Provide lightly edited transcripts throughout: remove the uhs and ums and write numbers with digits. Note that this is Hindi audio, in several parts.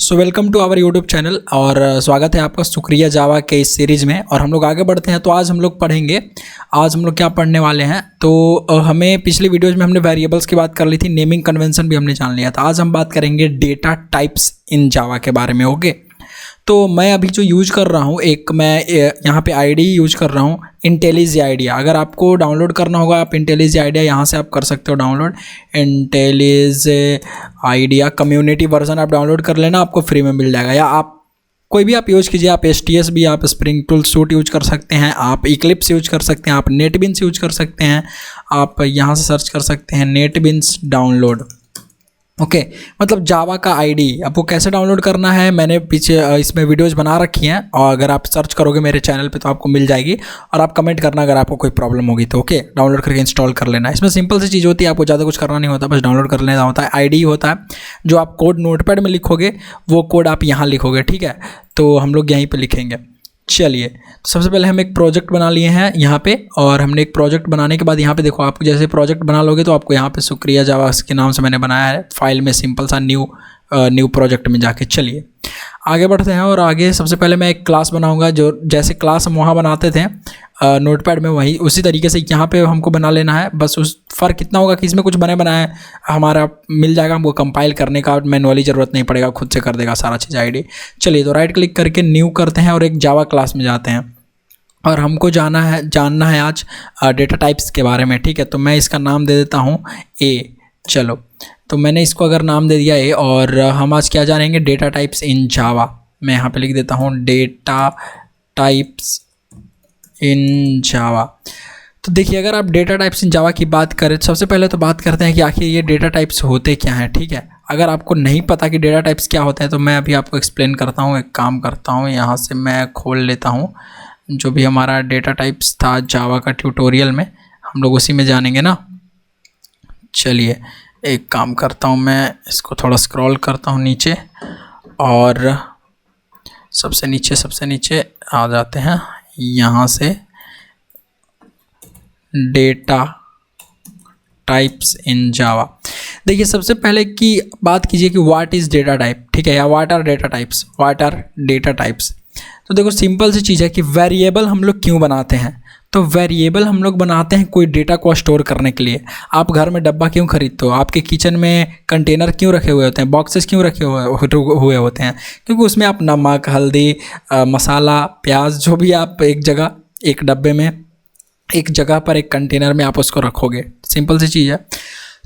So welcome to our YouTube channel और स्वागत है आपका शुक्रिया जावा के इस सीरीज़ में। और हम लोग आगे बढ़ते हैं। तो आज हम लोग पढ़ेंगे, आज हम लोग क्या पढ़ने वाले हैं। तो हमें पिछली वीडियोज़ में हमने वेरिएबल्स की बात कर ली थी, नेमिंग कन्वेंशन भी हमने जान लिया था। आज हम बात करेंगे डेटा टाइप्स इन जावा के बारे में। ओके, तो मैं अभी जो यूज कर रहा हूँ, एक मैं यहाँ पे आईडी यूज कर रहा हूँ, इंटेलिज आइडिया। अगर आपको डाउनलोड करना होगा आप इंटेलिज आइडिया यहाँ से आप कर सकते हो डाउनलोड। इंटेलिज आइडिया कम्युनिटी वर्जन आप डाउनलोड कर लेना, आपको फ्री में मिल जाएगा। या आप कोई भी आप यूज़ कीजिए, आप STS भी, आप स्प्रिंग टूल सूट यूज कर सकते हैं, आप इक्लिप्स यूज कर सकते हैं, आप नेटबिन्स यूज कर सकते हैं। आप यहाँ से सर्च कर सकते हैं नेटबिन्स डाउनलोड। ओके, मतलब जावा का आईडी आपको कैसे डाउनलोड करना है, मैंने पीछे इसमें वीडियोस बना रखी हैं और अगर आप सर्च करोगे मेरे चैनल पे तो आपको मिल जाएगी। और आप कमेंट करना अगर आपको कोई प्रॉब्लम होगी तो। ओके, डाउनलोड करके इंस्टॉल कर लेना। इसमें सिंपल सी चीज़ होती है, आपको ज़्यादा कुछ करना नहीं होता, बस डाउनलोड कर लेना होता है। आईडी होता है जो आप कोड नोटपैड में लिखोगे, वो कोड आप यहाँ लिखोगे। ठीक है, तो हम लोग यहीं पर लिखेंगे। चलिए, तो सबसे पहले हम एक प्रोजेक्ट बना लिए हैं यहाँ पे। और हमने एक प्रोजेक्ट बनाने के बाद यहाँ पे देखो, आप जैसे प्रोजेक्ट बना लोगे तो आपको यहाँ पे शुक्रिया जावा के नाम से मैंने बनाया है फाइल में, सिंपल सा न्यू प्रोजेक्ट में जाके। चलिए आगे बढ़ते हैं। और आगे सबसे पहले मैं एक क्लास बनाऊंगा, जो जैसे क्लास हम वहाँ बनाते थे नोटपैड में, वही उसी तरीके से यहाँ पे हमको बना लेना है। बस उस फ़र्क इतना होगा कि इसमें कुछ बने बनाए हमारा मिल जाएगा, हमको कंपाइल करने का मैनुअली ज़रूरत नहीं पड़ेगा, खुद से कर देगा सारा चीज़ आईडी। चलिए, तो राइट क्लिक करके न्यू करते हैं और एक जावा क्लास में जाते हैं। और हमको जानना है आज डेटा टाइप्स के बारे में। ठीक है, तो मैं इसका नाम दे देता हूँ ए। चलो, तो मैंने इसको अगर नाम दे दिया ए, और हम आज क्या जानेंगे, डेटा टाइप्स इन जावा। मैं यहाँ पे लिख देता हूँ डेटा टाइप्स इन जावा। तो देखिए, अगर आप डेटा टाइप्स इन जावा की बात करें, सबसे पहले तो बात करते हैं कि आखिर ये डेटा टाइप्स होते क्या हैं। ठीक है, अगर आपको नहीं पता कि डेटा टाइप्स क्या होता है तो मैं अभी आपको एक्सप्लेन करता हूँ। एक काम करता हूँ, यहाँ से मैं खोल लेता हूँ जो भी हमारा डेटा टाइप्स था जावा का ट्यूटोरियल में, हम लोग उसी में जानेंगे ना। चलिए, एक काम करता हूँ, मैं इसको थोड़ा स्क्रॉल करता हूँ नीचे और सबसे नीचे आ जाते हैं। यहाँ से डेटा टाइप्स इन जावा। देखिए, सबसे पहले की बात कीजिए कि व्हाट इज़ डेटा टाइप। ठीक है, या what are data types, what are data types. तो देखो, सिंपल सी चीज़ है कि वेरिएबल हम लोग क्यों बनाते हैं। तो वेरिएबल हम लोग बनाते हैं कोई डेटा को स्टोर करने के लिए। आप घर में डब्बा क्यों खरीदते हो, आपके किचन में कंटेनर क्यों रखे हुए होते हैं, बॉक्सेस क्यों रखे हुए होते हैं, क्योंकि उसमें आप नमक, हल्दी, मसाला, प्याज, जो भी आप एक जगह, एक डब्बे में, एक जगह पर, एक कंटेनर में आप उसको रखोगे। सिंपल सी चीज़ है।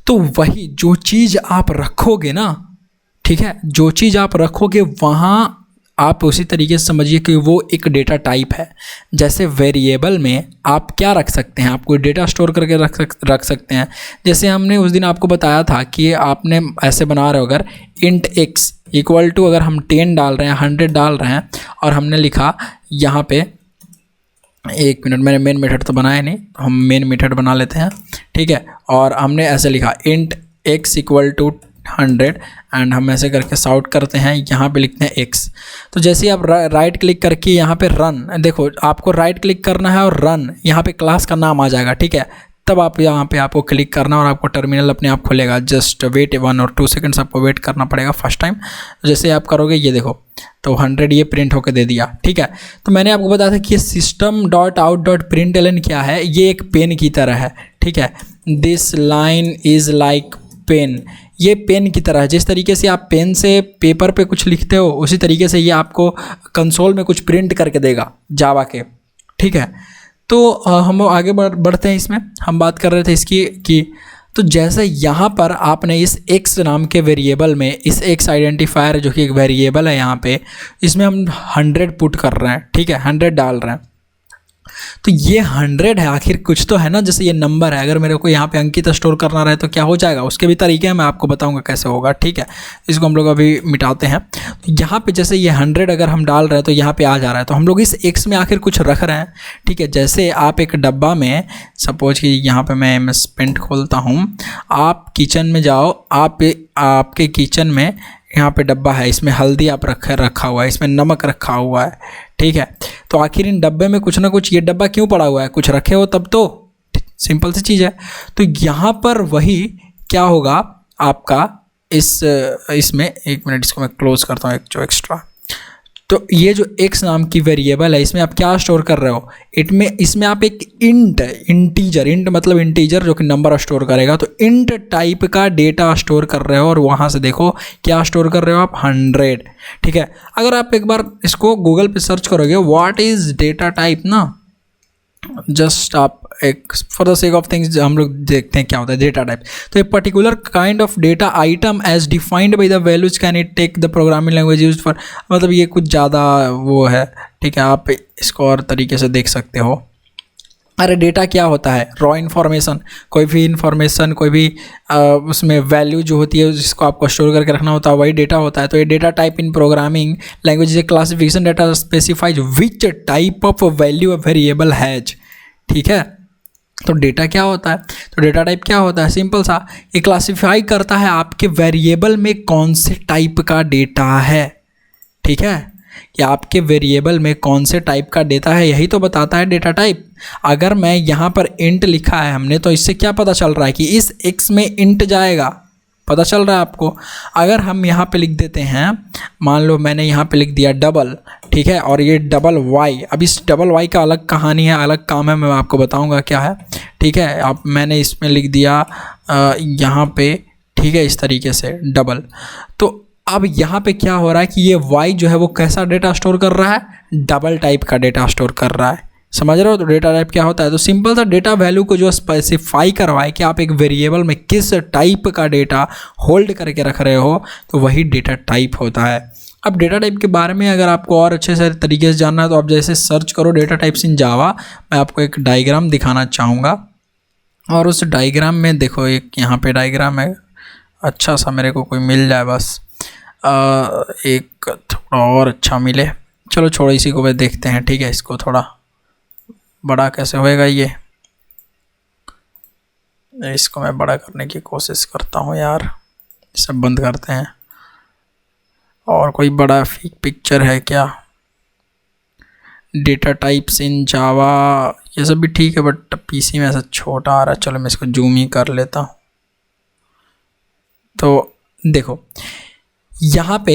तो वही जो चीज़ आप रखोगे ना, ठीक है, जो चीज़ आप रखोगे वहाँ आप उसी तरीके से समझिए कि वो एक डेटा टाइप है। जैसे वेरिएबल में आप क्या रख सकते हैं, आप कोई डेटा स्टोर करके रख सकते हैं। जैसे हमने उस दिन आपको बताया था कि आपने ऐसे बना रहे हो, अगर इंट x इक्वल टू, अगर हम 10 डाल रहे हैं, 100 डाल रहे हैं, और हमने लिखा यहाँ पे, एक मिनट, मैंने मेन मेथड तो बनाया नहीं, हम मेन मेथड बना लेते हैं। ठीक है, और हमने ऐसे लिखा int x equal to 100 and हम ऐसे करके सॉर्ट करते हैं, यहाँ पे लिखते हैं x। तो जैसे आप राइट क्लिक करके यहाँ पे रन, देखो आपको राइट क्लिक करना है और रन, यहाँ पे क्लास का नाम आ जाएगा। ठीक है, तब आप यहाँ पे आपको क्लिक करना और आपको टर्मिनल अपने आप खुलेगा। जस्ट वेट 1 और 2 सेकंड्स आपको वेट करना पड़ेगा फर्स्ट टाइम। जैसे आप करोगे, ये देखो, तो 100 ये प्रिंट होकर दे दिया। ठीक है, तो मैंने आपको बताया था कि system.out.println क्या है, ये एक पेन की तरह है। ठीक है, this line is like pen, ये पेन की तरह है। जिस तरीके से आप पेन से पेपर पे कुछ लिखते हो, उसी तरीके से ये आपको कंसोल में कुछ प्रिंट करके देगा जावा के। ठीक है, तो हम आगे बढ़ते हैं। इसमें हम बात कर रहे थे इसकी कि, तो जैसे यहाँ पर आपने इस x नाम के वेरिएबल में, इस x आइडेंटिफायर जो कि एक वेरिएबल है यहाँ पे, इसमें हम 100 पुट कर रहे हैं। ठीक है, 100 डाल रहे हैं, तो ये 100 है, आखिर कुछ तो है ना। जैसे ये नंबर है, अगर मेरे को यहाँ पे अंकित स्टोर करना रहे तो क्या हो जाएगा, उसके भी तरीके हैं, मैं आपको बताऊंगा कैसे होगा। ठीक है, इसको हम लोग अभी मिटाते हैं। तो यहाँ पे जैसे ये 100 अगर हम डाल रहे हैं तो यहाँ पे आ जा रहा है, तो हम लोग इस x में आखिर कुछ रख रहे हैं। ठीक है, जैसे आप एक डब्बा में, सपोज कि यहाँ पे मैं MS पेंट खोलता हूँ, आप किचन में जाओ, आपके किचन में यहाँ पे डब्बा है, इसमें हल्दी आप रखा हुआ है, इसमें नमक रखा हुआ है। ठीक है, तो आखिर इन डब्बे में कुछ ना कुछ, ये डब्बा क्यों पड़ा हुआ है, कुछ रखे हो तब तो। सिंपल सी चीज़ है। तो यहाँ पर वही क्या होगा, आपका इसमें एक मिनट, इसको मैं क्लोज करता हूँ एक जो एक्स्ट्रा। तो ये जो x नाम की वेरिएबल है, इसमें आप क्या स्टोर कर रहे हो, इसमें आप एक इंट मतलब इंटीजर जो कि नंबर स्टोर करेगा, तो इंट टाइप का डेटा स्टोर कर रहे हो और वहाँ से देखो क्या स्टोर कर रहे हो आप, 100। ठीक है, अगर आप एक बार इसको गूगल पे सर्च करोगे व्हाट इज़ डेटा टाइप ना, जस्ट आप एक for the sake of things हम लोग देखते हैं क्या होता है डेटा टाइप। तो a particular kind of data item as defined by the values can it take the programming language used for, मतलब ये कुछ ज़्यादा वो है। ठीक है, आप इसको और तरीके से देख सकते हो। अरे डेटा क्या होता है, रॉ इन्फॉर्मेशन, कोई भी इन्फॉर्मेशन, कोई भी उसमें वैल्यू जो होती है जिसको आपको स्टोर करके रखना होता है वही डेटा होता है। तो ये data type in programming language is a classification data specifies which type of value a variable has. ठीक है, तो डेटा क्या होता है, तो डेटा टाइप क्या होता है, सिंपल सा, ये क्लासिफाई करता है आपके वेरिएबल में कौन से टाइप का डेटा है। ठीक है, कि आपके वेरिएबल में कौन से टाइप का डेटा है, यही तो बताता है डेटा टाइप। अगर मैं यहाँ पर इंट लिखा है हमने, तो इससे क्या पता चल रहा है कि इस x में इंट जाएगा, पता चल रहा है आपको। अगर हम यहाँ पे लिख देते हैं, मान लो मैंने यहाँ पे लिख दिया डबल, ठीक है, और ये डबल y, अब इस डबल y का अलग कहानी है, अलग काम है, मैं आपको बताऊँगा क्या है। ठीक है, अब मैंने इसमें लिख दिया यहाँ पे, ठीक है, इस तरीके से डबल। तो अब यहाँ पे क्या हो रहा है कि ये y जो है वो कैसा डेटा स्टोर कर रहा है, डबल टाइप का डेटा स्टोर कर रहा है। समझ रहे हो, तो डेटा टाइप क्या होता है, तो सिंपल सा डेटा वैल्यू को जो स्पेसिफाई करवाए कि आप एक वेरिएबल में किस टाइप का डेटा होल्ड करके रख रहे हो, तो वही डेटा टाइप होता है। अब डेटा टाइप के बारे में अगर आपको और अच्छे से तरीके से जानना है तो आप जैसे सर्च करो डेटा टाइप्स इन जावा। मैं आपको एक डायग्राम दिखाना चाहूँगा, और उस डायग्राम में देखो, एक यहाँ पे डायग्राम है, अच्छा सा मेरे को कोई मिल जाए बस, एक थोड़ा और अच्छा मिले। चलो छोड़ो, इसी को भी देखते हैं। ठीक है, इसको थोड़ा बड़ा कैसे होएगा, ये इसको मैं बड़ा करने की कोशिश करता हूँ यार, सब बंद करते हैं। और कोई बड़ा पिक्चर है क्या, डेटा टाइप्स इन जावा, ये सब भी ठीक है, बट पीसी में ऐसा छोटा आ रहा है। चलो मैं इसको जूम ही कर लेता हूँ। तो देखो यहाँ पे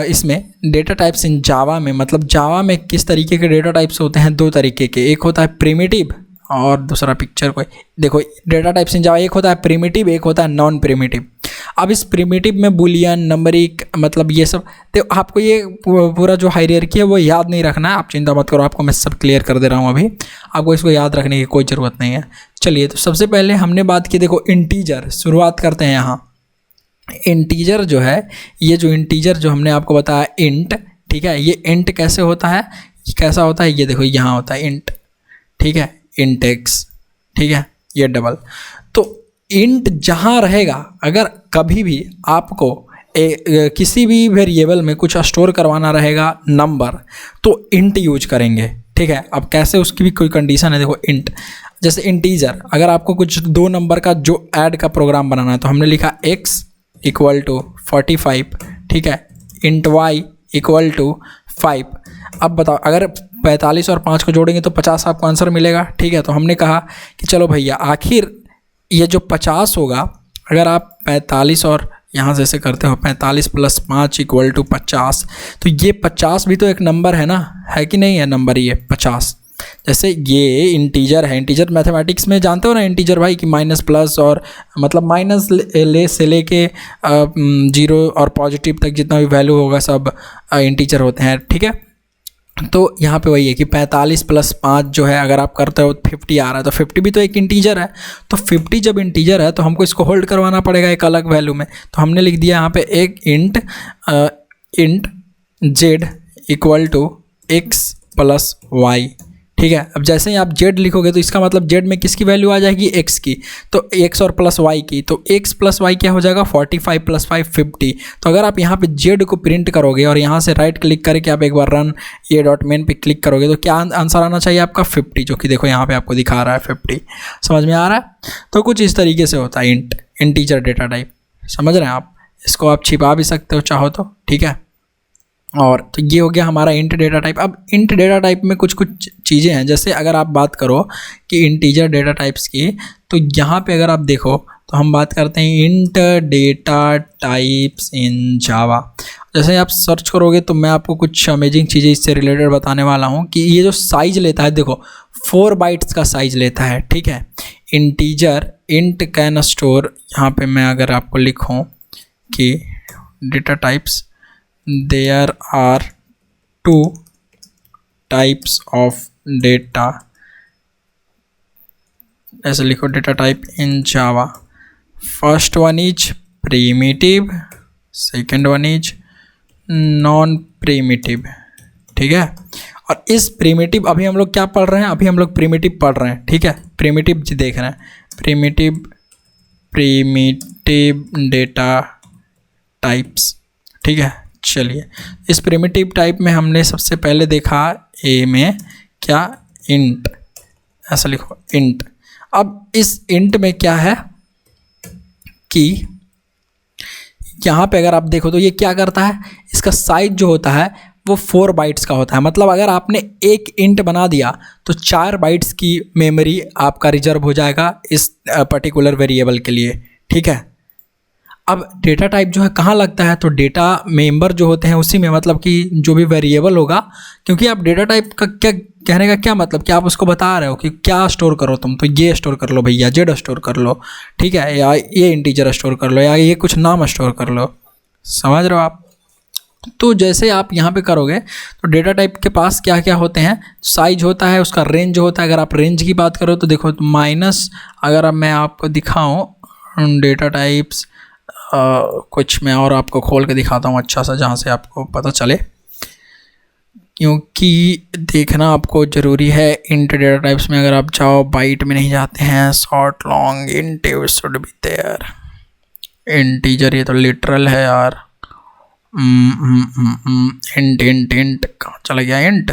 इसमें डेटा टाइप्स इन जावा में, मतलब जावा में किस तरीके के डेटा टाइप्स होते हैं, दो तरीके के, एक होता है प्रिमिटिव और दूसरा पिक्चर कोई। देखो डेटा टाइप्स इन जावा एक होता है प्रिमिटिव, एक होता है नॉन प्रिमिटिव। अब इस प्रिमिटिव में बुलियन, नंबरिक, मतलब ये सब, तो आपको ये पूरा जो हायरार्की है वो याद नहीं रखना है, आप चिंता मत करो, आपको मैं सब क्लियर कर दे रहा हूँ अभी, आपको इसको याद रखने की कोई ज़रूरत नहीं है। चलिए, तो सबसे पहले हमने बात की, देखो इंटीजर, शुरुआत करते हैं यहाँ। इंटीजर जो है, ये जो इंटीजर जो हमने आपको बताया इंट, ठीक है, ये इंट कैसे होता है, कैसा होता है, ये देखो यहाँ होता है इंट, ठीक है, इंट एक्स, ठीक है, ये डबल। तो इंट जहाँ रहेगा, अगर कभी भी आपको किसी भी वेरिएबल में कुछ स्टोर करवाना रहेगा नंबर, तो इंट यूज करेंगे। ठीक है, अब कैसे, उसकी भी कोई कंडीशन है। देखो इंट, जैसे इंटीजर, अगर आपको कुछ 2 नंबर का जो ऐड का प्रोग्राम बनाना है, तो हमने लिखा x इक्वल टू 45, ठीक है, इंट y इक्वल टू 5। अब बताओ, अगर 45 और 5 को जोड़ेंगे तो 50 आपको आंसर मिलेगा। ठीक है, तो हमने कहा कि चलो भैया, आखिर ये जो 50 होगा, अगर आप 45 और यहाँ से ऐसे करते हो 45 + 5 इक्वल टू 50, तो ये 50 भी तो एक नंबर है ना, है कि नहीं है नंबर ये 50। जैसे ये इंटीजर है, इंटीजर मैथमेटिक्स में जानते हो ना इंटीजर भाई, कि माइनस प्लस और मतलब माइनस से लेके 0 और पॉजिटिव तक जितना भी वैल्यू होगा सब इंटीजर होते हैं। ठीक है, तो यहाँ पे वही है कि 45 + 5 जो है, अगर आप करते हो 50 आ रहा है, तो 50 भी तो एक इंटीजर है। तो 50 जब इंटीजर है तो हमको इसको होल्ड करवाना पड़ेगा एक अलग वैल्यू में। तो हमने लिख दिया यहाँ पे एक int z equal to x + y। ठीक है, अब जैसे ही आप z लिखोगे तो इसका मतलब z में किसकी वैल्यू आ जाएगी, x की, तो x और प्लस y की, तो x + y क्या हो जाएगा, 45 + 5 50। तो अगर आप यहाँ पे z को प्रिंट करोगे और यहाँ से राइट क्लिक करके आप एक बार रन ये डॉट मेन पे क्लिक करोगे, तो क्या आंसर आना चाहिए आपका 50, जो कि देखो यहाँ पे आपको दिखा रहा है 50। समझ में आ रहा है। तो कुछ इस तरीके से होता है इंटीजर डेटा टाइप, समझ रहे हैं आप। इसको आप छिपा भी सकते हो चाहो तो, ठीक है। और तो ये हो गया हमारा इंट डेटा टाइप। अब इंट डेटा टाइप में कुछ चीज़ें हैं, जैसे अगर आप बात करो कि इंटीजर डेटा टाइप्स की, तो यहाँ पे अगर आप देखो तो हम बात करते हैं इंट डेटा टाइप्स इन जावा। जैसे आप सर्च करोगे तो मैं आपको कुछ अमेजिंग चीज़ें इससे रिलेटेड बताने वाला हूँ कि ये जो साइज़ लेता है, देखो 4 बाइट्स का साइज़ लेता है, ठीक है। इंटीजर इंट कैन स्टोर, यहाँ पे मैं अगर आपको लिखूँ कि data types, there are 2 types of data, ऐसे लिखो data type in Java. First one is primitive, second one is non primitive, ठीक है। और इस प्रिमिटिव, अभी हम लोग क्या पढ़ रहे हैं, अभी हम लोग प्रिमिटिव पढ़ रहे हैं, ठीक है। प्रिमिटिव जी देख रहे हैं, प्रिमिटिव डेटा टाइप्स, ठीक है। चलिए, इस प्रिमिटिव टाइप में हमने सबसे पहले देखा ए में क्या, इंट, ऐसा लिखो इंट। अब इस इंट में क्या है कि यहाँ पे अगर आप देखो तो ये क्या करता है, इसका साइज जो होता है वो 4 बाइट्स का होता है। मतलब अगर आपने एक इंट बना दिया तो 4 बाइट्स की मेमोरी आपका रिजर्व हो जाएगा इस पर्टिकुलर वेरिएबल के लिए, ठीक है। अब डेटा टाइप जो है कहाँ लगता है, तो डेटा मेंबर जो होते हैं उसी में, मतलब कि जो भी वेरिएबल होगा, क्योंकि आप डेटा टाइप का क्या कहने का क्या मतलब कि आप उसको बता रहे हो कि क्या स्टोर करो तुम, तो ये स्टोर कर लो भैया, जेड स्टोर कर लो, ठीक है, या ये इंटीजर स्टोर कर लो, या ये कुछ नाम स्टोर कर लो, समझ रहे हो आप। तो जैसे आप यहाँ पे करोगे तो डेटा टाइप के पास क्या क्या होते हैं, साइज होता है, उसका रेंज होता है। अगर आप रेंज की बात करो तो देखो माइनस, अगर अब मैं आपको दिखाऊँ डेटा टाइप्स, कुछ मैं और आपको खोल के दिखाता हूँ अच्छा सा, जहाँ से आपको पता चले, क्योंकि देखना आपको ज़रूरी है। इंट डेटा टाइप्स में अगर आप जाओ, बाइट में नहीं जाते हैं, short long int should be there, integer ये तो लिटरल है यार, इंट इंट इंट कहाँ चला गया इंट,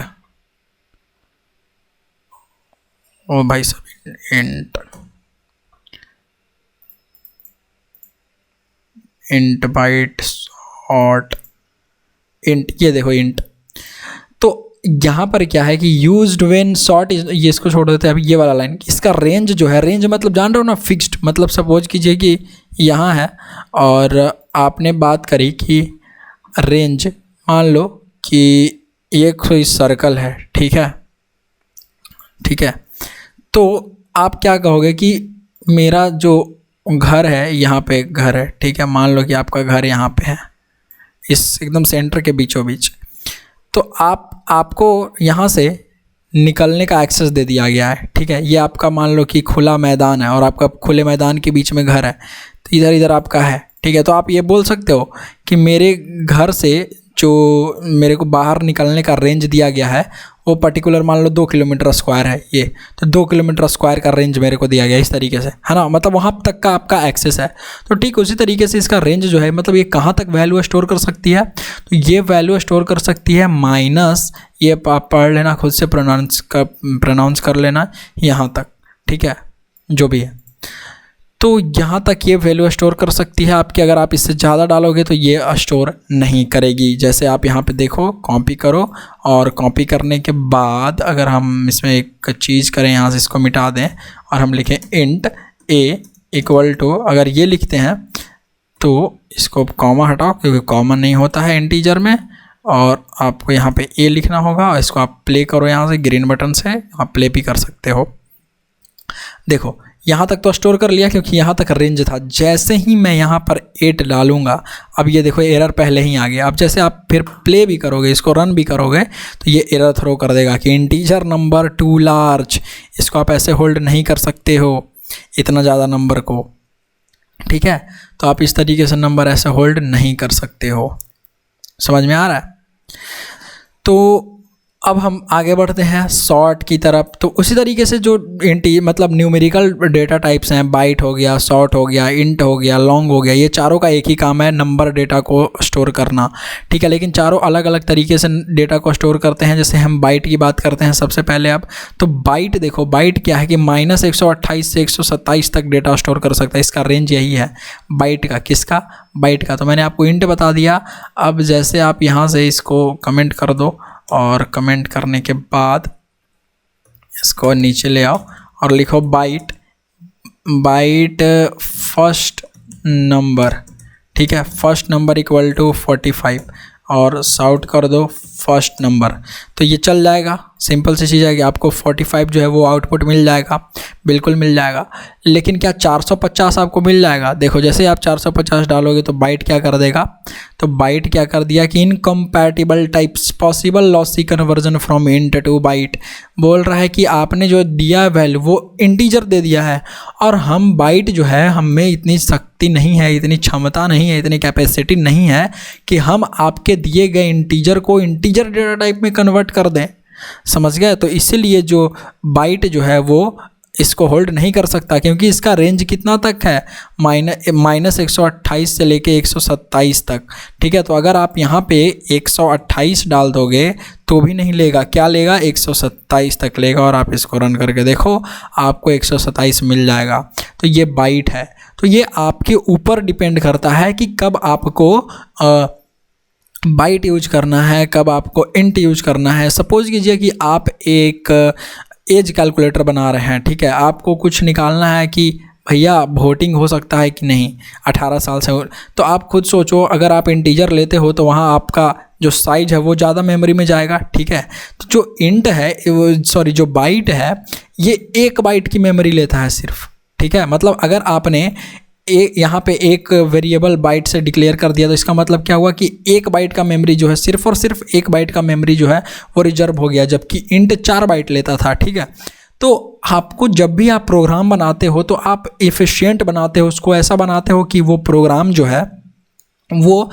ओ भाई सब int, int bite short int, ये देखो इंट। तो यहाँ पर क्या है कि यूज्ड व्हेन शॉर्ट, ये इसको छोड़ देते हैं अभी, ये वाला लाइन, इसका रेंज जो है, रेंज मतलब जान रहे हो ना, फिक्स्ड, मतलब सपोज कीजिए कि यहाँ है और आपने बात करी कि रेंज, मान लो कि ये कोई सर्कल है, ठीक है, ठीक है। तो आप क्या कहोगे कि मेरा जो घर है, यहाँ पे घर है, ठीक है, मान लो कि आपका घर यहाँ पे है, इस एकदम सेंटर के बीचों बीच। तो आपको यहाँ से निकलने का एक्सेस दे दिया गया है, ठीक है। ये आपका मान लो कि खुला मैदान है और आपका खुले मैदान के बीच में घर है, तो इधर इधर आपका है, ठीक है। तो आप ये बोल सकते हो कि मेरे घर से जो मेरे को बाहर निकलने का रेंज दिया गया है वो पर्टिकुलर मान लो 2 किलोमीटर स्क्वायर है, ये तो 2 किलोमीटर स्क्वायर का रेंज मेरे को दिया गया इस तरीके से, है ना, मतलब वहाँ तक का आपका एक्सेस है। तो ठीक उसी तरीके से इसका रेंज जो है, मतलब ये कहाँ तक वैल्यू स्टोर कर सकती है, तो ये वैल्यू स्टोर कर सकती है माइनस, ये आप पढ़ लेना खुद से, प्रोनाउंस कर लेना यहाँ तक, ठीक है, जो भी है। तो यहाँ तक ये वैल्यू स्टोर कर सकती है आपकी। अगर आप इससे ज़्यादा डालोगे तो ये स्टोर नहीं करेगी। जैसे आप यहाँ पे देखो, कॉपी करो और कॉपी करने के बाद अगर हम इसमें एक चीज़ करें, यहाँ से इसको मिटा दें और हम लिखें इंट ए इक्वल टू, अगर ये लिखते हैं तो इसको कॉमा हटाओ क्योंकि कॉमन नहीं होता है इंटीजर में, और आपको यहाँ पे ए लिखना होगा और इसको आप प्ले करो यहाँ से, ग्रीन बटन से आप प्ले भी कर सकते हो। देखो यहाँ तक तो स्टोर कर लिया क्योंकि यहाँ तक रेंज था। जैसे ही मैं यहाँ पर 8 डालूंगा, अब ये देखो एरर पहले ही आ गया। अब जैसे आप फिर प्ले भी करोगे, इसको रन भी करोगे, तो ये एरर थ्रो कर देगा कि इंटीजर नंबर टू लार्ज, इसको आप ऐसे होल्ड नहीं कर सकते हो इतना ज़्यादा नंबर को, ठीक है। तो आप इस तरीके से नंबर ऐसे होल्ड नहीं कर सकते हो, समझ में आ रहा है। तो अब हम आगे बढ़ते हैं सॉर्ट की तरफ। तो उसी तरीके से जो मतलब न्यूमेरिकल डेटा टाइप्स हैं, बाइट हो गया, सॉर्ट हो गया, इंट हो गया, लॉन्ग हो गया, ये चारों का एक ही काम है, नंबर डेटा को स्टोर करना, ठीक है। लेकिन चारों अलग अलग तरीके से डेटा को स्टोर करते हैं। जैसे हम बाइट की बात करते हैं सबसे पहले। अब तो बाइट देखो, बाइट क्या है कि -128 से 127 तक डेटा स्टोर कर सकता है। इसका रेंज यही है बाइट का। किसका? बाइट का। तो मैंने आपको इंट बता दिया। अब जैसे आप यहाँ से इसको कमेंट कर दो और कमेंट करने के बाद इसको नीचे ले आओ और लिखो बाइट बाइट फर्स्ट नंबर, ठीक है, फर्स्ट नंबर इक्वल टू 45 और सॉर्ट कर दो फर्स्ट नंबर, तो ये चल जाएगा। सिंपल सी चीज़ है कि आपको 45 जो है वो आउटपुट मिल जाएगा, बिल्कुल मिल जाएगा। लेकिन क्या 450 आपको मिल जाएगा? देखो जैसे ही आप 450 डालोगे तो बाइट क्या कर देगा, तो बाइट क्या कर दिया कि incompatible types possible lossy conversion from int to byte, बोल रहा है कि आपने जो दिया वैल्यू वो इंटीजर दे दिया है, और हम बाइट जो है हमें इतनी शक्ति नहीं है, इतनी क्षमता नहीं है, इतनी कैपेसिटी नहीं है कि हम आपके दिए गए इंटीजर को इंटीजर डेटा टाइप में कन्वर्ट कर दें, समझ गए। तो इसीलिए जो बाइट जो है वो इसको होल्ड नहीं कर सकता, क्योंकि इसका रेंज कितना तक है, -128 से लेके 127 तक, ठीक है। तो अगर आप यहाँ पे 128 डाल दोगे तो भी नहीं लेगा, क्या लेगा, 127 तक लेगा, और आप इसको रन करके देखो आपको 127 मिल जाएगा। तो ये बाइट है। तो ये आपके ऊपर डिपेंड करता है कि कब आपको बाइट यूज करना है, कब आपको इंट यूज करना है। सपोज कीजिए कि आप एक एज कैलकुलेटर बना रहे हैं, ठीक है, आपको कुछ निकालना है कि भैया वोटिंग हो सकता है कि नहीं 18 साल से, तो आप खुद सोचो, अगर आप इंटीजर लेते हो तो वहाँ आपका जो साइज है वो ज़्यादा मेमोरी में जाएगा, ठीक है। तो जो इंट है जो बाइट है ये 1 बाइट की मेमोरी लेता है सिर्फ, ठीक है। मतलब अगर आपने यहाँ पे एक वेरिएबल बाइट से डिक्लेयर कर दिया तो इसका मतलब क्या हुआ कि 1 बाइट का मेमोरी जो है सिर्फ और सिर्फ 1 बाइट का मेमोरी जो है वो रिजर्व हो गया, जबकि इंट 4 बाइट लेता था, ठीक है। तो आपको जब भी आप प्रोग्राम बनाते हो तो आप एफिशिएंट बनाते हो, उसको ऐसा बनाते हो कि वो प्रोग्राम जो है वो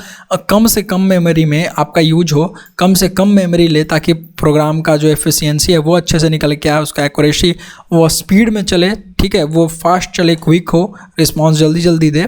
कम से कम मेमोरी में आपका यूज हो, कम से कम मेमोरी ले, ताकि प्रोग्राम का जो एफिशिएंसी है वो अच्छे से निकल के आए, उसका एक्यूरेसी वो स्पीड में चले, ठीक है, वो फास्ट चले, क्विक हो, रिस्पांस जल्दी जल्दी दे।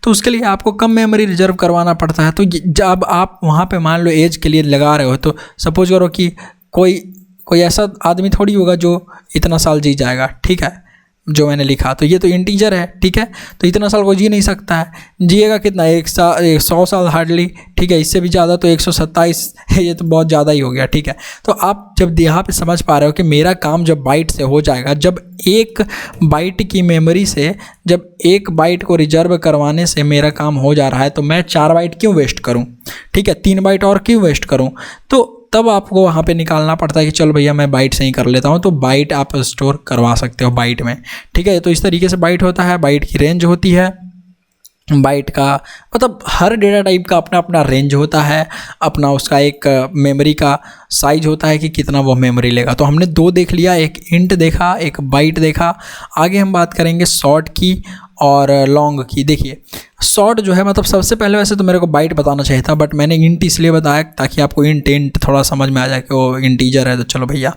तो उसके लिए आपको कम मेमोरी रिजर्व करवाना पड़ता है। तो जब आप वहाँ पे मान लो एज के लिए लगा रहे हो, तो सपोज करो कि कोई ऐसा आदमी थोड़ी होगा जो इतना साल जी जाएगा, ठीक है, जो मैंने लिखा, तो ये तो इंटीजर है, ठीक है। तो इतना साल वो जी नहीं सकता है, जिएगा कितना, 100 साल हार्डली, ठीक है। इससे भी ज़्यादा तो 127, ये तो बहुत ज़्यादा ही हो गया, ठीक है। तो आप जब यहाँ पे समझ पा रहे हो कि मेरा काम जब बाइट से हो जाएगा, जब 1 बाइट की मेमोरी से, जब 1 बाइट को रिजर्व करवाने से मेरा काम हो जा रहा है, तो मैं 4 बाइट क्यों वेस्ट करूँ, ठीक है, 3 बाइट और क्यों वेस्ट करूँ। तो तब आपको वहाँ पे निकालना पड़ता है कि चल भैया मैं बाइट से ही कर लेता हूँ, तो बाइट आप स्टोर करवा सकते हो बाइट में, ठीक है। तो इस तरीके से बाइट होता है, बाइट की रेंज होती है, बाइट का मतलब हर डेटा टाइप का अपना अपना रेंज होता है, अपना उसका एक मेमोरी का साइज होता है कि कितना वो मेमोरी लेगा। तो हमने 2 देख लिया, एक इंट देखा, एक बाइट देखा। आगे हम बात करेंगे शॉर्ट की और लॉन्ग की। देखिए शॉर्ट जो है, मतलब सबसे पहले वैसे तो मेरे को बाइट बताना चाहिए था, बट मैंने इंट इसलिए बताया ताकि आपको इंट थोड़ा समझ में आ जाए कि वो इंटीजर है, तो चलो भैया।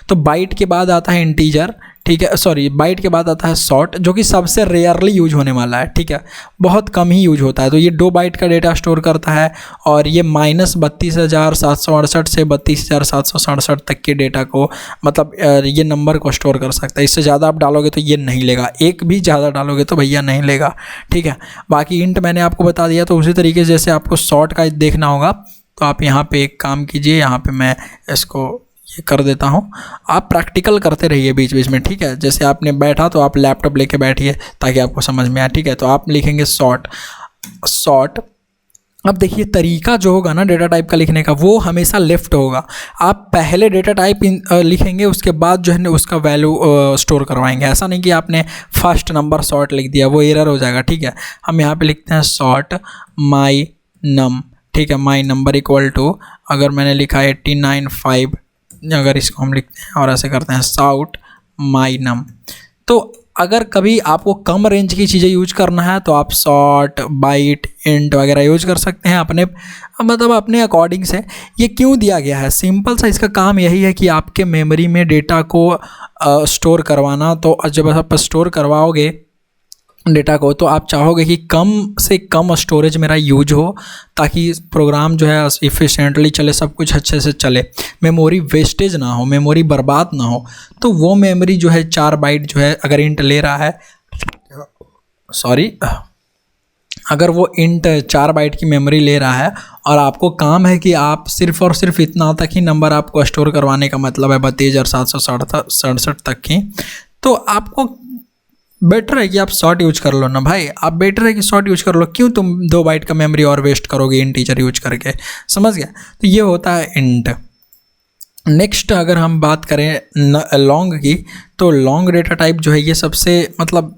तो बाइट के बाद आता है इंटीजर, ठीक है, सॉरी, बाइट के बाद आता है शॉर्ट, जो कि सबसे रेयरली यूज होने वाला है, ठीक है, बहुत कम ही यूज होता है। तो ये 2 बाइट का डेटा स्टोर करता है, और ये -32,768 से 32,767 तक के डेटा को, मतलब ये नंबर को स्टोर कर सकता है। इससे ज़्यादा आप डालोगे तो ये नहीं लेगा, एक भी ज़्यादा डालोगे तो भैया नहीं लेगा, ठीक है। बाकी इंट मैंने आपको बता दिया। तो उसी तरीके से जैसे आपको शॉर्ट का देखना होगा, तो आप यहाँ पे एक काम कीजिए, यहाँ पे मैं इसको ये कर देता हूँ, आप प्रैक्टिकल करते रहिए बीच बीच में, ठीक है। जैसे आपने बैठा तो आप लैपटॉप लेके बैठिए ताकि आपको समझ में आए, ठीक है। तो आप लिखेंगे शॉर्ट। अब देखिए तरीका जो होगा ना डेटा टाइप का लिखने का, वो हमेशा लेफ्ट होगा। आप पहले डेटा टाइप लिखेंगे, उसके बाद जो है उसका वैल्यू स्टोर करवाएंगे। ऐसा नहीं कि आपने फर्स्ट नंबर शॉर्ट लिख दिया, वो एरर हो जाएगा, ठीक है। हम यहाँ पे लिखते हैं शॉर्ट माई नम, ठीक है, माई नंबर इक्वल टू, अगर मैंने लिखा 89.5, अगर इसको हम लिखते हैं और ऐसे करते हैं शाउट माई नम। तो अगर कभी आपको कम रेंज की चीज़ें यूज करना है तो आप शॉर्ट, बाइट, इंट वगैरह यूज कर सकते हैं अपने, मतलब अपने अकॉर्डिंग से। ये क्यों दिया गया है, सिंपल सा इसका काम यही है कि आपके मेमोरी में डेटा को स्टोर करवाना। तो जब आप स्टोर करवाओगे डेटा को, तो आप चाहोगे कि कम से कम स्टोरेज मेरा यूज हो, ताकि प्रोग्राम जो है इफ़िशिएंटली चले, सब कुछ अच्छे से चले, मेमोरी वेस्टेज ना हो, मेमोरी बर्बाद ना हो। तो वो मेमोरी जो है 4 बाइट जो है, अगर इंट ले रहा है, अगर वो इंट 4 बाइट की मेमोरी ले रहा है, और आपको काम है कि आप सिर्फ और सिर्फ इतना तक ही नंबर आपको स्टोर करवाने का मतलब है 32,767 तक की, तो आपको बेटर है कि आप शॉर्ट यूज कर लो ना भाई, आप बेटर है कि शॉर्ट यूज कर लो, क्यों तुम 2 बाइट का मेमोरी और वेस्ट करोगे इंटीजर यूज करके, समझ गया। तो ये होता है इंट। नेक्स्ट अगर हम बात करें लॉन्ग की, तो लॉन्ग डेटा टाइप जो है ये सबसे मतलब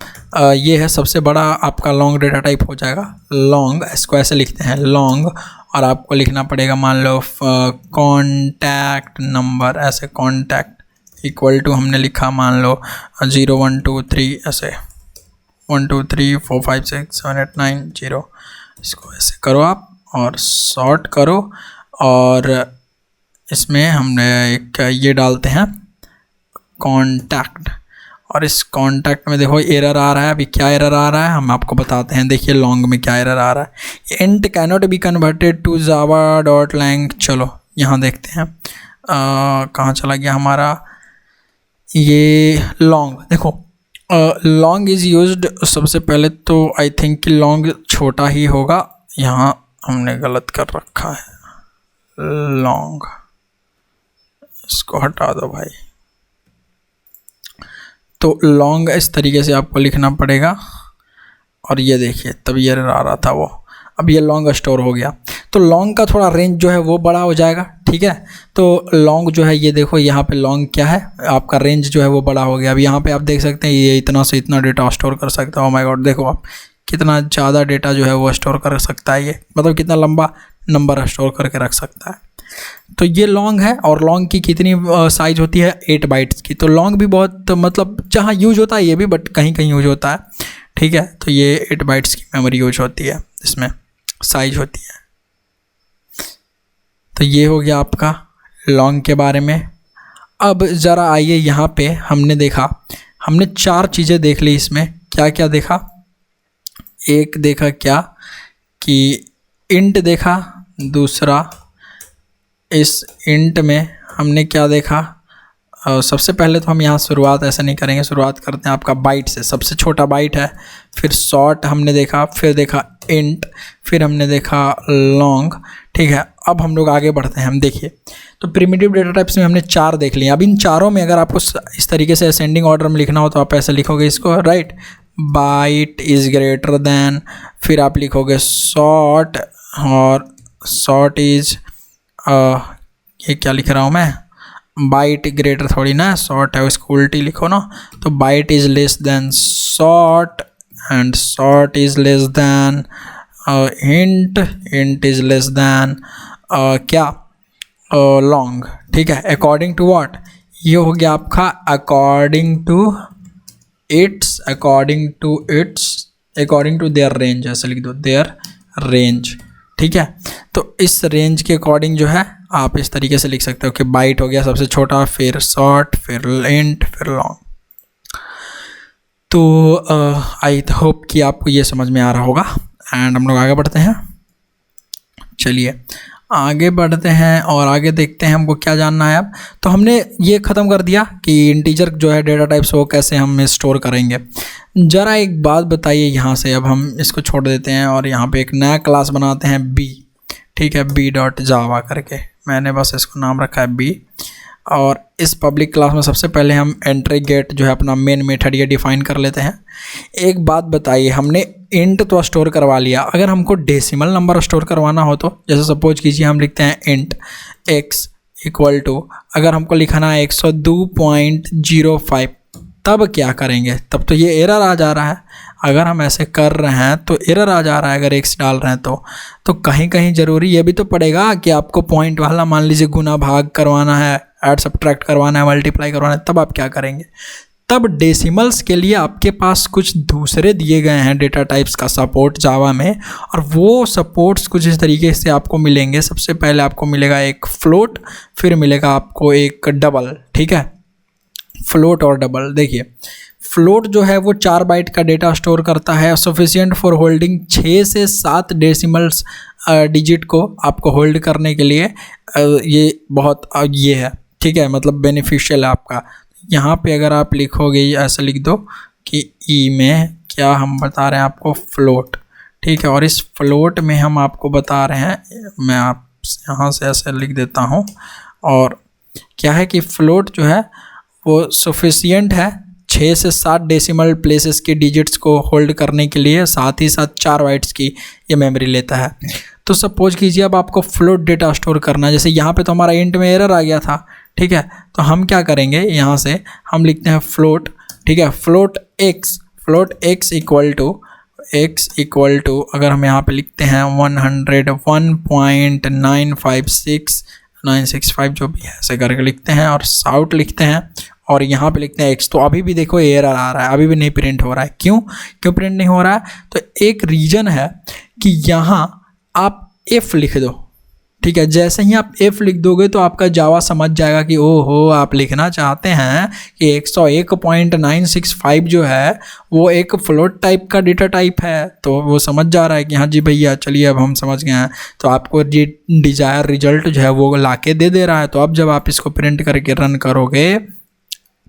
ये है सबसे बड़ा आपका लॉन्ग डेटा टाइप हो जाएगा। लॉन्ग इसको ऐसे लिखते हैं लॉन्ग, और आपको लिखना पड़ेगा मान लो कॉन्टैक्ट नंबर, ऐसे कॉन्टैक्ट इक्वल टू हमने लिखा मान लो 0 1 2 3 ऐसे 1 2 3 4 5 6 7 8 9 0, इसको ऐसे करो आप और सॉर्ट करो, और इसमें हमने एक ये डालते हैं कॉन्टैक्ट, और इस कॉन्टैक्ट में देखो एरर आ रहा है। अभी क्या एरर आ रहा है हम आपको बताते हैं। देखिए लॉन्ग में क्या एरर आ रहा है, int cannot be converted to Java dot lang. चलो यहाँ देखते हैं कहाँ चला गया हमारा ये लॉन्ग। देखो लॉन्ग इज़ यूज्ड, सबसे पहले तो आई थिंक कि लॉन्ग छोटा ही होगा, यहाँ हमने गलत कर रखा है लॉन्ग, इसको हटा दो भाई। तो लॉन्ग इस तरीके से आपको लिखना पड़ेगा, और ये देखिए तब ये आ रहा था वो, अब ये लॉन्ग स्टोर हो गया। तो लॉन्ग का थोड़ा रेंज जो है वो बड़ा हो जाएगा, ठीक है। तो लॉन्ग जो है ये देखो यहाँ पे लॉन्ग क्या है आपका रेंज जो है वो बड़ा हो गया। अब यहाँ पे आप देख सकते हैं ये इतना से इतना डेटा स्टोर कर सकता है। ओह माय गॉड, देखो आप कितना ज़्यादा डेटा जो है वो स्टोर कर सकता है, ये मतलब कितना लंबा नंबर स्टोर करके रख सकता है। तो ये लॉन्ग है, और लॉन्ग की कितनी साइज़ होती है 8 बाइट्स की। तो लॉन्ग भी बहुत मतलब जहाँ यूज होता है ये भी, बट कहीं कहीं यूज होता है, ठीक है। तो ये 8 बाइट्स की मेमोरी यूज होती है, इसमें साइज होती है। तो ये हो गया आपका लॉन्ग के बारे में। अब ज़रा आइए यहाँ पे हमने देखा, हमने 4 चीज़ें देख ली इसमें। क्या क्या देखा, एक देखा क्या कि इंट देखा, दूसरा इस इंट में हमने क्या देखा, सबसे पहले तो हम यहाँ शुरुआत ऐसे नहीं करेंगे, शुरुआत करते हैं आपका बाइट से, सबसे छोटा बाइट है। फिर शॉर्ट हमने देखा, फिर देखा इंट, फिर हमने देखा लॉन्ग, ठीक है। अब हम लोग आगे बढ़ते हैं। हम देखिए तो प्रिमिटिव डेटा टाइप्स में हमने 4 देख लिए। अब इन चारों में अगर आपको इस तरीके से असेंडिंग ऑर्डर में लिखना हो तो आप ऐसे लिखोगे इसको, right, byte is greater than, फिर आप लिखोगे शॉर्ट, और शॉर्ट इज़ ये क्या लिख रहा हूँ मैं, बाइट ग्रेटर थोड़ी ना, शॉर्ट है उसको उल्टी लिखो ना। तो byte is less than short, and short is less than int, int is less than क्या लॉन्ग, ठीक है। अकॉर्डिंग टू व्हाट, ये हो गया आपका according to its, according to its, according to their range, ऐसे लिख दो देयर रेंज, ठीक है। तो इस रेंज के अकॉर्डिंग जो है आप इस तरीके से लिख सकते हो कि बाइट हो गया सबसे छोटा, फिर शॉर्ट, फिर इंट, फिर लॉन्ग। तो आई होप कि आपको ये समझ में आ रहा होगा। एंड हम लोग आगे बढ़ते हैं, चलिए आगे बढ़ते हैं और आगे देखते हैं हमको क्या जानना है। अब तो हमने ये ख़त्म कर दिया कि इंटीजर जो है डेटा टाइप्स वो कैसे हम स्टोर करेंगे। ज़रा एक बात बताइए यहाँ से, अब हम इसको छोड़ देते हैं और यहाँ पे एक नया क्लास बनाते हैं बी, ठीक है, b.java करके, मैंने बस इसको नाम रखा है बी। और इस पब्लिक क्लास में सबसे पहले हम एंट्री गेट जो है अपना मेन मेथड ये डिफ़ाइन कर लेते हैं। एक बात बताइए, हमने इंट तो स्टोर करवा लिया, अगर हमको डेसिमल नंबर स्टोर करवाना हो तो जैसे सपोज कीजिए हम लिखते हैं इंट x इक्वल टू, अगर हमको लिखाना है 102.05, तब क्या करेंगे, तब तो ये एरर आ जा रहा है। अगर हम ऐसे कर रहे हैं तो एरर आ जा रहा है, अगर x डाल रहे हैं तो कहीं कहीं ज़रूरी ये भी तो पड़ेगा कि आपको पॉइंट वाला मान लीजिए गुना भाग करवाना है, ऐड सब्ट्रैक्ट करवाना है, मल्टीप्लाई करवाना है, तब आप क्या करेंगे। तब डेसिमल्स के लिए आपके पास कुछ दूसरे दिए गए हैं डेटा टाइप्स का सपोर्ट जावा में, और वो सपोर्ट्स कुछ इस तरीके से आपको मिलेंगे। सबसे पहले आपको मिलेगा एक फ्लोट, फिर मिलेगा आपको एक डबल, ठीक है, फ्लोट और डबल। देखिए फ्लोट जो है वो 4 बाइट का डेटा स्टोर करता है, सफिशिएंट फॉर होल्डिंग 6 से 7 डेसिमल्स डिजिट को आपको होल्ड करने के लिए ये बहुत ये है, ठीक है, मतलब बेनिफिशियल है आपका। यहाँ पे अगर आप लिखोगे ऐसे लिख दो कि ई में क्या हम बता रहे हैं आपको, फ्लोट, ठीक है। और इस फ्लोट में हम आपको बता रहे हैं, मैं आप यहाँ से ऐसे लिख देता हूँ, और क्या है कि फ्लोट जो है वो सफिशिएंट है 6 से 7 डेसिमल प्लेसेस के डिजिट्स को होल्ड करने के लिए, साथ ही साथ 4 बाइट्स की ये मेमोरी लेता है। तो सपोज कीजिए अब आपको फ्लोट डेटा स्टोर करना है, जैसे यहाँ पे तो हमारा इंट में एरर आ गया था, ठीक है। तो हम क्या करेंगे, यहाँ से हम लिखते हैं फ्लोट, ठीक है, फ्लोट एक्स इक्वल टू अगर हम यहाँ पे लिखते हैं 101.956 जो भी है ऐसे करके लिखते हैं, और साउट लिखते हैं और यहाँ पे लिखते हैं एक्स। तो अभी भी देखो एरर आ रहा है, अभी भी नहीं प्रिंट हो रहा है। क्यों प्रिंट नहीं हो रहा है? तो एक रीज़न है कि यहाँ आप एफ लिख दो, ठीक है। जैसे ही आप एफ लिख दोगे तो आपका जावा समझ जाएगा कि ओहो आप लिखना चाहते हैं कि 101.965 जो है वो एक फ्लोट टाइप का डेटा टाइप है। तो वो समझ जा रहा है कि हाँ जी भैया चलिए अब हम समझ गए हैं। तो आपको ये डिज़ायर रिजल्ट जो है वो लाके दे रहा है। तो अब जब आप इसको प्रिंट करके रन करोगे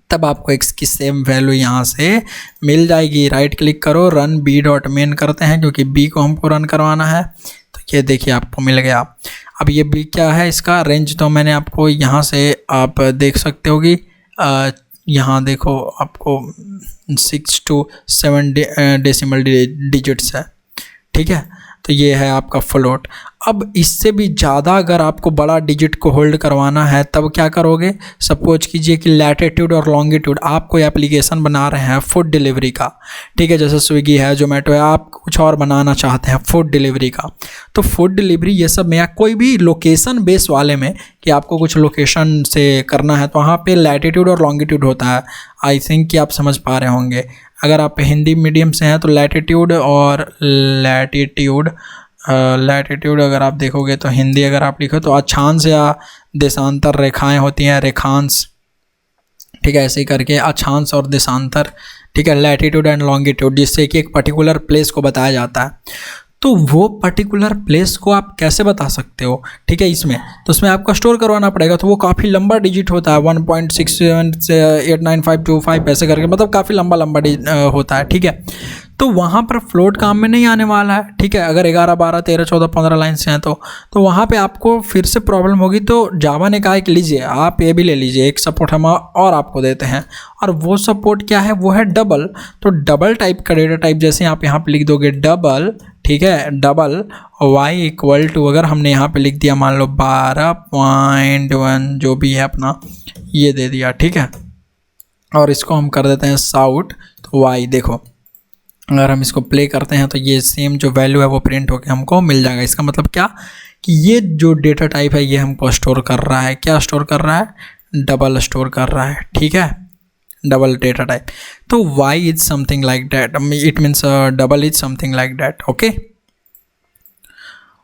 तब आपको एक्स की सेम वैल्यू यहाँ से मिल जाएगी। राइट क्लिक करो, रन बी डॉट मेन करते हैं क्योंकि बी को हमको रन करवाना है। तो ये देखिए आपको मिल गया। अब ये बी क्या है, इसका रेंज तो मैंने आपको यहाँ से आप देख सकते हो कि यहाँ देखो आपको 6 to 7 डेसिमल डिजिट्स है, ठीक है। तो ये है आपका फ्लोट। अब इससे भी ज़्यादा अगर आपको बड़ा डिजिट को होल्ड करवाना है तब क्या करोगे, सपोज कीजिए कि लैटिट्यूड और लॉन्गिट्यूड आप कोई एप्लीकेशन बना रहे हैं फूड डिलीवरी का, ठीक है, जैसे स्विगी है, जोमेटो है, आप कुछ और बनाना चाहते हैं फूड डिलीवरी का। तो फूड डिलीवरी ये सब में या कोई भी लोकेशन बेस वाले में कि आपको कुछ लोकेशन से करना है तो वहाँ पे लैटिट्यूड और लॉन्गिट्यूड होता है। आई थिंक कि आप समझ पा रहे होंगे। अगर आप हिंदी मीडियम से हैं तो लैटिट्यूड अगर आप देखोगे तो हिंदी अगर आप लिखो तो अक्षांश या देशांतर रेखाएं होती हैं, रेखांश, ठीक है, ऐसे ही करके अक्षांश और देशांतर, ठीक है, लैटिट्यूड एंड लॉन्गिट्यूड, जिससे कि एक पर्टिकुलर प्लेस को बताया जाता है। तो वो पर्टिकुलर प्लेस को आप कैसे बता सकते हो, ठीक है, इसमें तो उसमें आपको स्टोर करवाना पड़ेगा। तो वो काफ़ी लंबा डिजिट होता है, 1.678955 ऐसे करके, मतलब काफ़ी लंबा होता है, ठीक है। तो वहाँ पर फ्लोट काम में नहीं आने वाला है, ठीक है। अगर 11, 12, 13, 14, 15 लाइन्स हैं तो वहाँ पे आपको फिर से प्रॉब्लम होगी। तो जावा ने कहा है कि लीजिए आप ये भी ले लीजिए, एक सपोर्ट हम और आपको देते हैं, और वो सपोर्ट क्या है, वो है डबल। तो डबल टाइप का डेटा टाइप, जैसे आप यहाँ पे लिख दोगे डबल, ठीक है, डबल वाई इक्वल टू, अगर हमने यहाँ पे लिख दिया मान लो 12.1 जो भी है अपना ये दे दिया, ठीक है, और इसको हम कर देते हैं साउट। तो वाई देखो अगर हम इसको प्ले करते हैं तो ये सेम जो वैल्यू है वो प्रिंट होकर हमको मिल जाएगा। इसका मतलब क्या कि ये जो डेटा टाइप है ये हमको स्टोर कर रहा है, क्या स्टोर कर रहा है, डबल स्टोर कर रहा है, ठीक है, डबल डेटा टाइप। तो why is something like that, it means double is something like that, okay.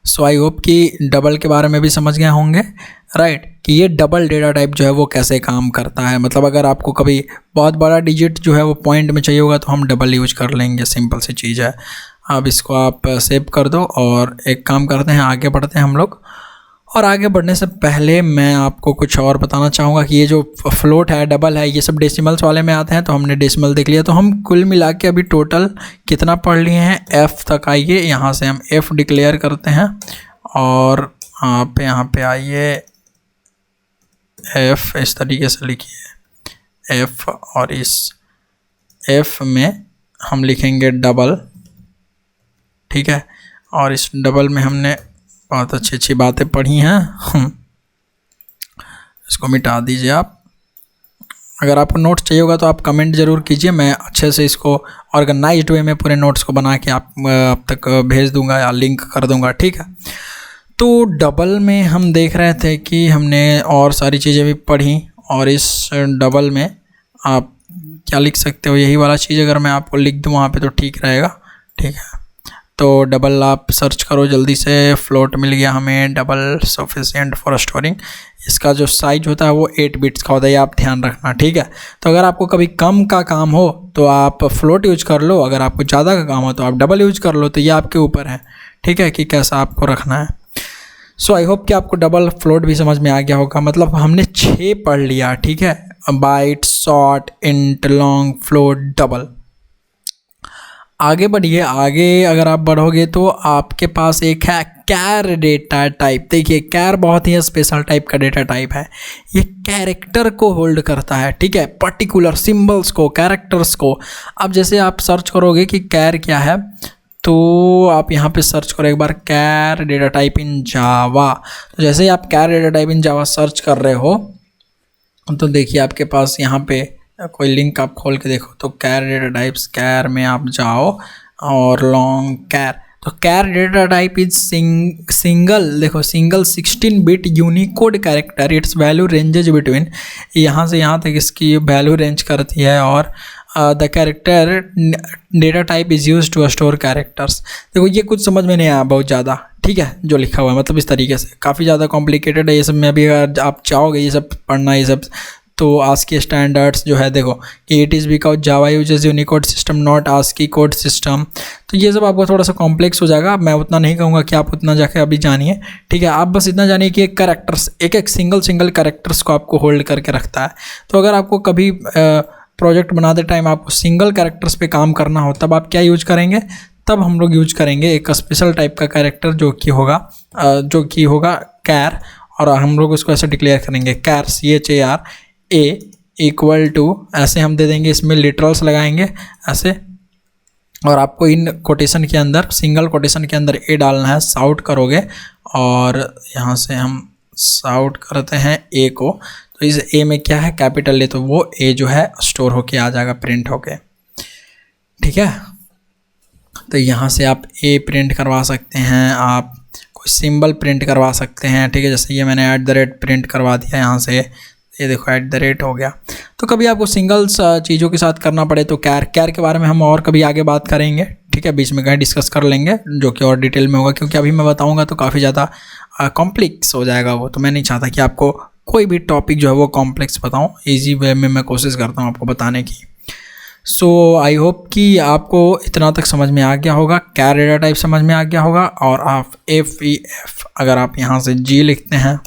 So I hope कि डबल के बारे में भी समझ गए होंगे, राइट, कि ये डबल डेटा टाइप जो है वो कैसे काम करता है। मतलब अगर आपको कभी बहुत बड़ा डिजिट जो है वो पॉइंट में चाहिए होगा तो हम डबल यूज कर लेंगे, सिंपल सी चीज़ है। अब इसको आप सेव कर दो और एक काम करते हैं, आगे बढ़ते हैं हम लोग। और आगे बढ़ने से पहले मैं आपको कुछ और बताना चाहूँगा कि ये जो फ्लोट है, डबल है, ये सब डेसिमल्स वाले में आते हैं। तो हमने डेसिमल देख लिया, तो हम कुल मिला के अभी टोटल कितना पढ़ लिए हैं, एफ़ तक आइए। यहाँ से हम एफ़ डिक्लेयर करते हैं और आप यहाँ पे आइए, एफ़ इस तरीके से लिखिए एफ़, और इस एफ़ में हम लिखेंगे डबल, ठीक है। और इस डबल में हमने बहुत अच्छी अच्छी बातें पढ़ी हैं, इसको मिटा दीजिए आप। अगर आपको नोट्स चाहिए होगा तो आप कमेंट ज़रूर कीजिए, मैं अच्छे से इसको ऑर्गेनाइज्ड वे में पूरे नोट्स को बना के आप तक भेज दूंगा या लिंक कर दूंगा, ठीक है। तो डबल में हम देख रहे थे कि हमने और सारी चीज़ें भी पढ़ी, और इस डबल में आप क्या लिख सकते हो, यही वाला चीज़ अगर मैं आपको लिख दूँ वहाँ पे तो ठीक रहेगा, ठीक है। तो डबल आप सर्च करो जल्दी से, फ्लोट मिल गया हमें, डबल सफिशिएंट फॉर स्टोरिंग। इसका जो साइज होता है वो 8 बिट्स का होता है, ये आप ध्यान रखना, ठीक है। तो अगर आपको कभी कम का काम हो तो आप फ्लोट यूज कर लो, अगर आपको ज़्यादा का काम हो तो आप डबल यूज कर लो। तो ये आपके ऊपर है, ठीक है, कि कैसा आपको रखना है। सो आई होप कि आपको डबल फ्लोट भी समझ में आ गया होगा। मतलब हमने 6 पढ़ लिया, ठीक है, byte, short, int, long, float, double. आगे बढ़िए, आगे अगर आप बढ़ोगे तो आपके पास एक है कैर डेटा टाइप। देखिए कैर बहुत ही स्पेशल टाइप का डेटा टाइप है, ये कैरेक्टर को होल्ड करता है, ठीक है, पर्टिकुलर सिंबल्स को, कैरेक्टर्स को। अब जैसे आप सर्च करोगे कि कैर क्या है, तो आप यहाँ पे सर्च करो एक बार कैर डेटा टाइप इन जावा। तो जैसे ही आप char data type in Java search कर रहे हो तो देखिए आपके पास यहाँ पे कोई लिंक आप खोल के देखो, तो कैर डेटा टाइप्स, कैर में आप जाओ और लॉन्ग कैर। तो char data type is single, देखो single 16 bit Unicode character, its value ranges between, यहाँ से यहाँ तक इसकी वैल्यू रेंज करती है। और the character data type is use to store characters. देखो ये कुछ समझ में नहीं आया बहुत ज़्यादा, ठीक है, जो लिखा हुआ है, मतलब इस तरीके से काफ़ी ज़्यादा कॉम्प्लिकेटेड है ये सब। में भी अगर आप चाहोगे ये सब पढ़ना, ये सब, तो आस्की स्टैंडर्ड्स जो है देखो कि it is because Java uses Unicode system not ASCII code system. तो ये सब आपको थोड़ा सा कॉम्प्लेक्स हो जाएगा, मैं उतना नहीं कहूँगा कि आप उतना जाके अभी जानिए, ठीक है। आप बस इतना जानिए कि एक कैरेक्टर्स, एक सिंगल कैरेक्टर्स को आपको होल्ड करके रखता है। तो अगर आपको कभी प्रोजेक्ट बनाते टाइम आपको सिंगल कैरेक्टर्स पे काम करना हो, तब आप क्या यूज करेंगे, तब हम लोग यूज करेंगे एक स्पेशल टाइप का कैरेक्टर जो कि होगा कैर, और हम लोग उसको ऐसे डिक्लेयर करेंगे कैर CHAR A इक्वल टू, ऐसे हम दे देंगे, इसमें लिटरल्स लगाएंगे ऐसे, और आपको इन कोटेशन के अंदर, सिंगल कोटेशन के अंदर ए डालना है, साउट करोगे और यहाँ से हम साउट करते हैं ए को, तो इस ए में क्या है कैपिटल ए, तो वो ए जो है स्टोर होके आ जाएगा, प्रिंट होके, ठीक है। तो यहाँ से आप ए प्रिंट करवा सकते हैं, आप कोई सिंबल प्रिंट करवा सकते हैं, ठीक है। जैसे ये मैंने @ प्रिंट करवा दिया यहाँ से, ये देखो @ हो गया। तो कभी आपको सिंगल्स चीज़ों के साथ करना पड़े तो कैर के बारे में हम और कभी आगे बात करेंगे, ठीक है, बीच में कहीं डिस्कस कर लेंगे जो कि और डिटेल में होगा, क्योंकि अभी मैं बताऊंगा तो काफ़ी ज़्यादा कॉम्प्लेक्स हो जाएगा वो, तो मैं नहीं चाहता कि आपको कोई भी टॉपिक जो है वो कॉम्प्लेक्स बताऊं, ईजी वे में मैं कोशिश करता हूं आपको बताने की। सो आई होप कि आपको इतना तक समझ में आ गया होगा, कैर डेटा टाइप समझ में आ गया होगा। और आप FEF अगर आप यहाँ से G लिखते हैं,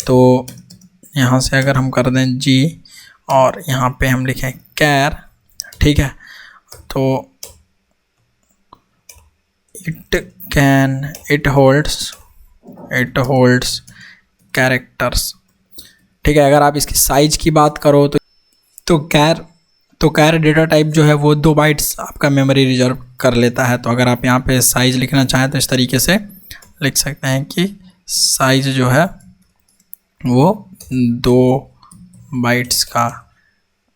तो यहाँ से अगर हम कर दें G और यहाँ पे हम लिखें कैर, ठीक है, तो इट होल्ड्स कैरेक्टर्स, ठीक है। अगर आप इसकी साइज की बात करो तो कैर डेटा टाइप जो है वो 2 बाइट्स आपका मेमोरी रिजर्व कर लेता है। तो अगर आप यहाँ पे साइज लिखना चाहें तो इस तरीके से लिख सकते हैं कि साइज जो है वो 2 बाइट्स का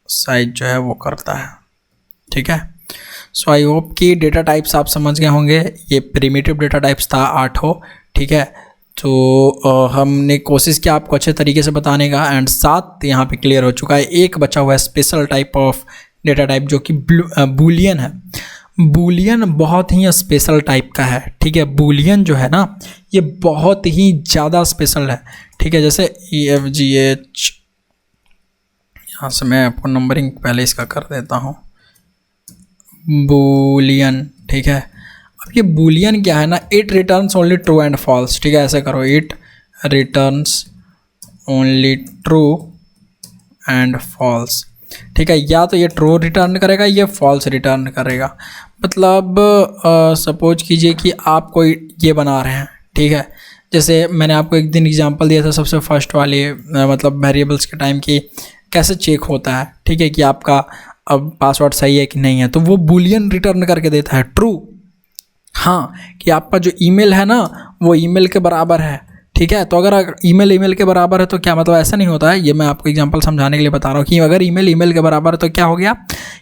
साइज जो है वो करता है, ठीक है। सो आई होप कि डेटा टाइप्स आप समझ गए होंगे। ये प्रिमिटिव डेटा टाइप्स था 8, ठीक है। तो हमने कोशिश किया आपको अच्छे तरीके से बताने का, एंड 7 यहाँ पे क्लियर हो चुका है। एक बचा हुआ है special type of data type जो कि बूलियन है। बूलियन बहुत ही स्पेशल टाइप का है, ठीक है। बूलियन जो है ना ये बहुत ही ज़्यादा स्पेशल है, ठीक है। जैसे EFGH, यहाँ से मैं आपको नंबरिंग पहले इसका कर देता हूँ, बूलियन, ठीक है। अब ये बूलियन क्या है ना, it returns only true and false, ठीक है। ऐसे करो, it returns only true and false, ठीक है। या तो ये ट्रू रिटर्न करेगा, ये फॉल्स रिटर्न करेगा। मतलब सपोज कीजिए कि आप कोई ये बना रहे हैं, ठीक है। जैसे मैंने आपको एक दिन एग्जांपल दिया था सबसे फर्स्ट वाले मतलब वेरिएबल्स के टाइम की कैसे चेक होता है, ठीक है, कि आपका अब पासवर्ड सही है कि नहीं है। तो वो बूलियन रिटर्न करके देता है ट्रू, हाँ, कि आपका जो ईमेल है ना वो ईमेल के बराबर है, ठीक है। तो अगर ईमेल के बराबर है तो क्या मतलब, ऐसा नहीं होता है, ये मैं आपको एग्जांपल समझाने के लिए बता रहा हूँ कि अगर ईमेल के बराबर है तो क्या हो गया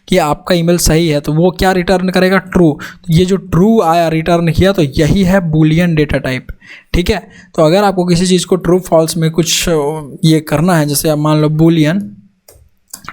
कि आपका ईमेल सही है, तो वो क्या रिटर्न करेगा, ट्रू। तो ये जो ट्रू आया रिटर्न किया, तो यही है बूलियन डेटा टाइप, ठीक है। तो अगर आपको किसी चीज़ को ट्रू फॉल्स में कुछ ये करना है, जैसे आप मान लो बूलियन,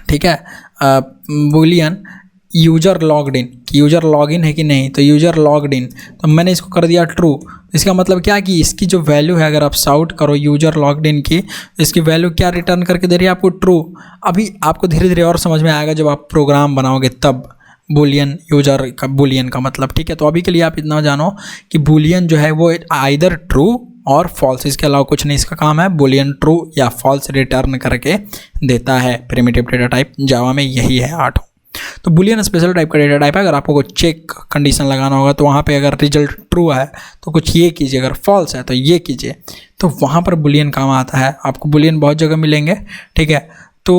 ठीक है, बूलियन यूजर लॉग्ड इन, कि यूजर लॉगिन है कि नहीं, तो यूजर लॉग्ड इन, तो मैंने इसको कर दिया ट्रू। इसका मतलब क्या कि इसकी जो वैल्यू है, अगर आप साउट करो यूजर लॉग्ड इन की, इसकी वैल्यू क्या रिटर्न करके दे रही है आपको, ट्रू। अभी आपको धीरे धीरे और समझ में आएगा जब आप प्रोग्राम बनाओगे तब बूलियन, यूजर का बूलियन का मतलब, ठीक है। तो अभी के लिए आप इतना जानो कि बूलियन जो है वो आइदर ट्रू और फॉल्स, इसके अलावा कुछ नहीं इसका काम है, बूलियन ट्रू या फॉल्स रिटर्न करके देता है। प्रिमिटिव डेटा टाइप जावा में यही है 8। तो बुलियन स्पेशल टाइप का डेटा टाइप है। अगर आपको कोई चेक कंडीशन लगाना होगा तो वहाँ पे अगर रिजल्ट ट्रू है तो कुछ ये कीजिए, अगर फॉल्स है तो ये कीजिए, तो वहाँ पर बुलियन काम आता है। आपको बुलियन बहुत जगह मिलेंगे, ठीक है। तो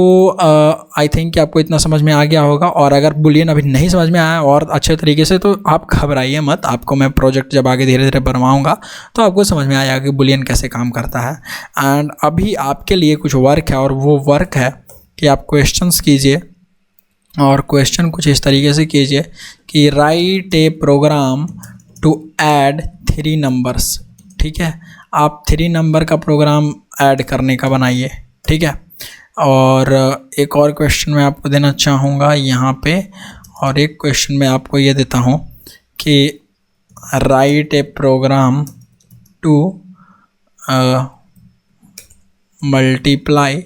आई थिंक कि आपको इतना समझ में आ गया होगा। और अगर बुलियन अभी नहीं समझ में आया और अच्छे तरीके से, तो आप घबराइए मत, आपको मैं प्रोजेक्ट जब आगे धीरे धीरे बनवाऊंगा तो आपको समझ में आएगा कि बुलियन कैसे काम करता है। एंड अभी आपके लिए कुछ वर्क है, और वो वर्क है कि आप क्वेश्चंस कीजिए, और क्वेश्चन कुछ इस तरीके से कीजिए कि write a program to add 3 numbers, ठीक है। आप 3 नंबर का प्रोग्राम ऐड करने का बनाइए, ठीक है। और एक और क्वेश्चन मैं आपको देना चाहूँगा यहाँ पे, और एक क्वेश्चन मैं आपको ये देता हूँ कि write a program to multiply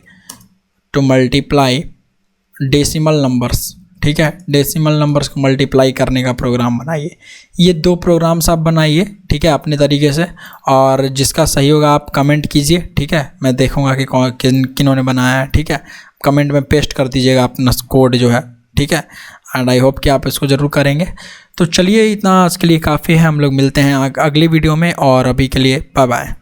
decimal numbers, ठीक है। डेसिमल नंबर्स को मल्टीप्लाई करने का प्रोग्राम बनाइए। ये 2 प्रोग्राम्स आप बनाइए, ठीक है, अपने तरीके से, और जिसका सही होगा आप कमेंट कीजिए, ठीक है। मैं देखूंगा कि किन्होंने बनाया है, ठीक है। कमेंट में पेस्ट कर दीजिएगा अपना कोड जो है, ठीक है। एंड आई होप कि आप इसको ज़रूर करेंगे। तो चलिए, इतना आज के लिए काफ़ी है। हम लोग मिलते हैं अगली वीडियो में, और अभी के लिए बाय बाय।